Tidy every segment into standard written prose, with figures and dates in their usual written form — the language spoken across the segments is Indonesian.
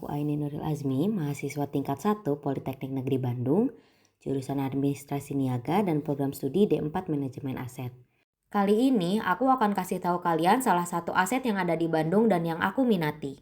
Aku Aini Nuril Azmi, mahasiswa tingkat 1 Politeknik Negeri Bandung, jurusan Administrasi Niaga dan program studi D4 Manajemen Aset. Kali ini aku akan kasih tahu kalian salah satu aset yang ada di Bandung dan yang aku minati.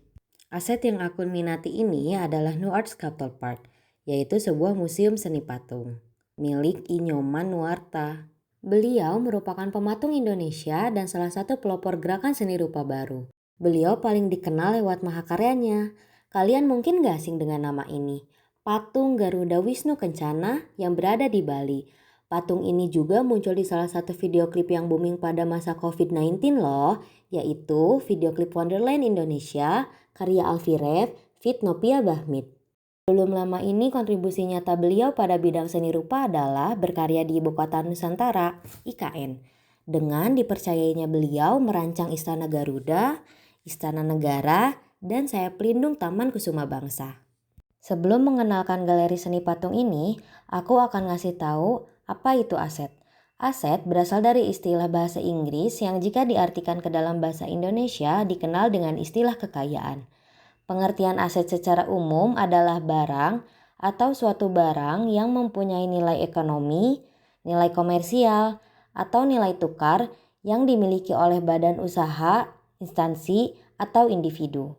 Aset yang aku minati ini adalah New Art Sculpture Park, yaitu sebuah museum seni patung milik I Nyoman Nuarta. Beliau merupakan pematung Indonesia dan salah satu pelopor gerakan seni rupa baru. Beliau paling dikenal lewat mahakaryanya. Kalian mungkin gak asing dengan nama ini, patung Garuda Wisnu Kencana yang berada di Bali. Patung ini juga muncul di salah satu video klip yang booming pada masa COVID-19 loh, yaitu video klip Wonderland Indonesia karya Alfie feat Nopia Bahmit. Belum lama ini kontribusi nyata beliau pada bidang seni rupa adalah berkarya di Ibu Kota Nusantara, IKN. Dengan dipercayainya beliau merancang Istana Garuda, Istana Negara, dan sayap pelindung Taman Kusuma Bangsa. Sebelum mengenalkan galeri seni patung ini, aku akan ngasih tahu apa itu aset. Aset berasal dari istilah bahasa Inggris yang jika diartikan ke dalam bahasa Indonesia dikenal dengan istilah kekayaan. Pengertian aset secara umum adalah barang atau suatu barang yang mempunyai nilai ekonomi, nilai komersial, atau nilai tukar yang dimiliki oleh badan usaha, instansi, atau individu.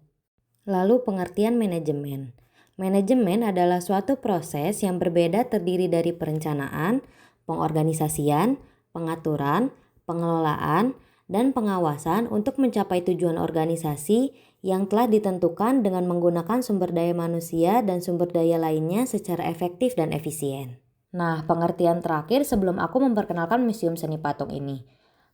Lalu pengertian manajemen. Manajemen adalah suatu proses yang berbeda terdiri dari perencanaan, pengorganisasian, pengaturan, pengelolaan, dan pengawasan untuk mencapai tujuan organisasi yang telah ditentukan dengan menggunakan sumber daya manusia dan sumber daya lainnya secara efektif dan efisien. Nah, pengertian terakhir sebelum aku memperkenalkan Museum Seni Patung ini.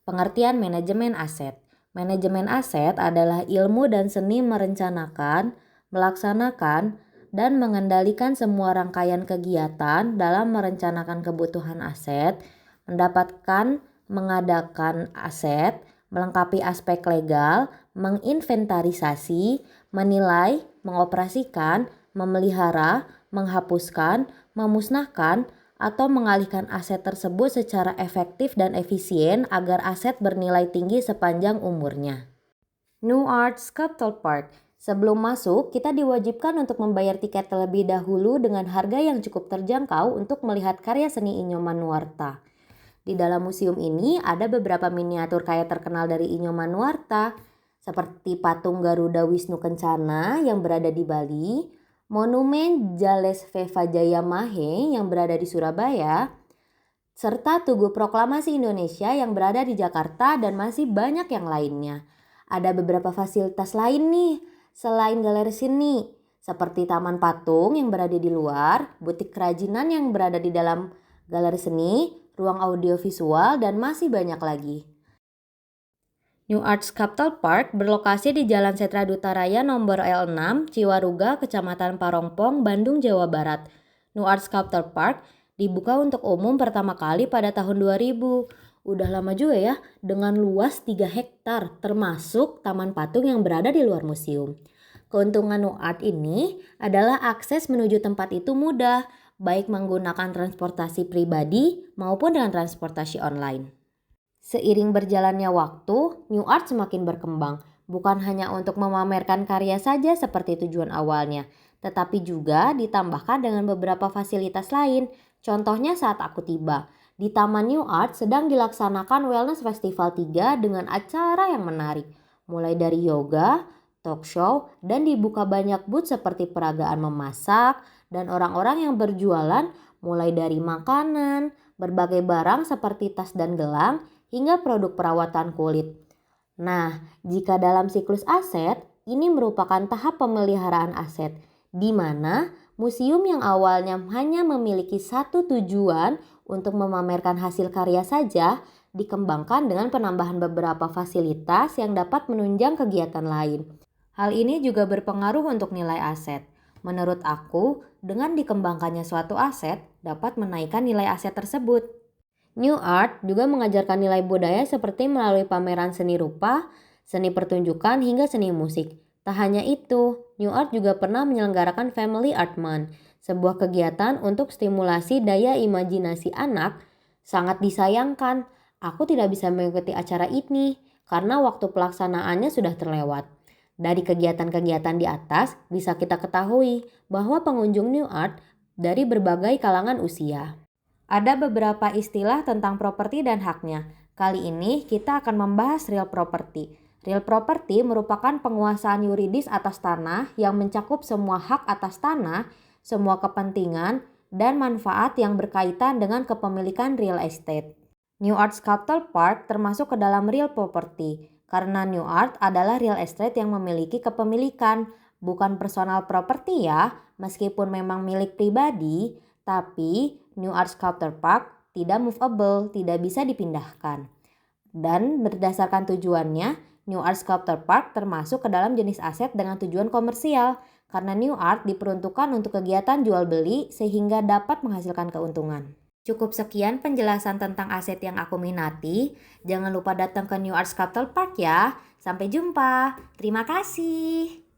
Pengertian manajemen aset. Manajemen aset adalah ilmu dan seni merencanakan, melaksanakan, dan mengendalikan semua rangkaian kegiatan dalam merencanakan kebutuhan aset, mendapatkan, mengadakan aset, melengkapi aspek legal, menginventarisasi, menilai, mengoperasikan, memelihara, menghapuskan, memusnahkan, atau mengalihkan aset tersebut secara efektif dan efisien agar aset bernilai tinggi sepanjang umurnya. New Art Sculpture Park. Sebelum masuk, kita diwajibkan untuk membayar tiket terlebih dahulu dengan harga yang cukup terjangkau untuk melihat karya seni I Nyoman Nuarta. Di dalam museum ini ada beberapa miniatur karya terkenal dari I Nyoman Nuarta, seperti patung Garuda Wisnu Kencana yang berada di Bali, Monumen Jales Veva Jaya Mahe yang berada di Surabaya, serta Tugu Proklamasi Indonesia yang berada di Jakarta dan masih banyak yang lainnya. Ada beberapa fasilitas lain nih selain galeri seni, seperti taman patung yang berada di luar, butik kerajinan yang berada di dalam galeri seni, ruang audiovisual, dan masih banyak lagi. New Art Sculpture Park berlokasi di Jalan Setra Duta Raya nomor L6, Ciwaruga, Kecamatan Parongpong, Bandung, Jawa Barat. New Art Sculpture Park dibuka untuk umum pertama kali pada tahun 2000. Udah lama juga ya, dengan luas 3 hektar, termasuk taman patung yang berada di luar museum. Keuntungan New Art ini adalah akses menuju tempat itu mudah, baik menggunakan transportasi pribadi maupun dengan transportasi online. Seiring berjalannya waktu, New Art semakin berkembang, bukan hanya untuk memamerkan karya saja seperti tujuan awalnya, tetapi juga ditambahkan dengan beberapa fasilitas lain. Contohnya saat aku tiba, di Taman New Art sedang dilaksanakan Wellness Festival 3 dengan acara yang menarik, mulai dari yoga, talk show, dan dibuka banyak booth seperti peragaan memasak, dan orang-orang yang berjualan mulai dari makanan, berbagai barang seperti tas dan gelang, hingga produk perawatan kulit. Nah, jika dalam siklus aset, ini merupakan tahap pemeliharaan aset, di mana museum yang awalnya hanya memiliki satu tujuan untuk memamerkan hasil karya saja, dikembangkan dengan penambahan beberapa fasilitas yang dapat menunjang kegiatan lain. Hal ini juga berpengaruh untuk nilai aset. Menurut aku, dengan dikembangkannya suatu aset dapat menaikkan nilai aset tersebut. New Art juga mengajarkan nilai budaya seperti melalui pameran seni rupa, seni pertunjukan, hingga seni musik. Tak hanya itu, New Art juga pernah menyelenggarakan Family Art Month, sebuah kegiatan untuk stimulasi daya imajinasi anak. Sangat disayangkan, aku tidak bisa mengikuti acara ini karena waktu pelaksanaannya sudah terlewat. Dari kegiatan-kegiatan di atas bisa kita ketahui bahwa pengunjung New Art dari berbagai kalangan usia. Ada beberapa istilah tentang properti dan haknya. Kali ini kita akan membahas real property. Real property merupakan penguasaan yuridis atas tanah yang mencakup semua hak atas tanah, semua kepentingan, dan manfaat yang berkaitan dengan kepemilikan real estate. New Art Sculpture Park termasuk ke dalam real property karena New Art adalah real estate yang memiliki kepemilikan, bukan personal property ya, meskipun memang milik pribadi, tapi New Art Sculpture Park tidak movable, tidak bisa dipindahkan. Dan berdasarkan tujuannya, New Art Sculpture Park termasuk ke dalam jenis aset dengan tujuan komersial karena New Art diperuntukkan untuk kegiatan jual beli sehingga dapat menghasilkan keuntungan. Cukup sekian penjelasan tentang aset yang aku minati. Jangan lupa datang ke New Art Sculpture Park ya. Sampai jumpa. Terima kasih.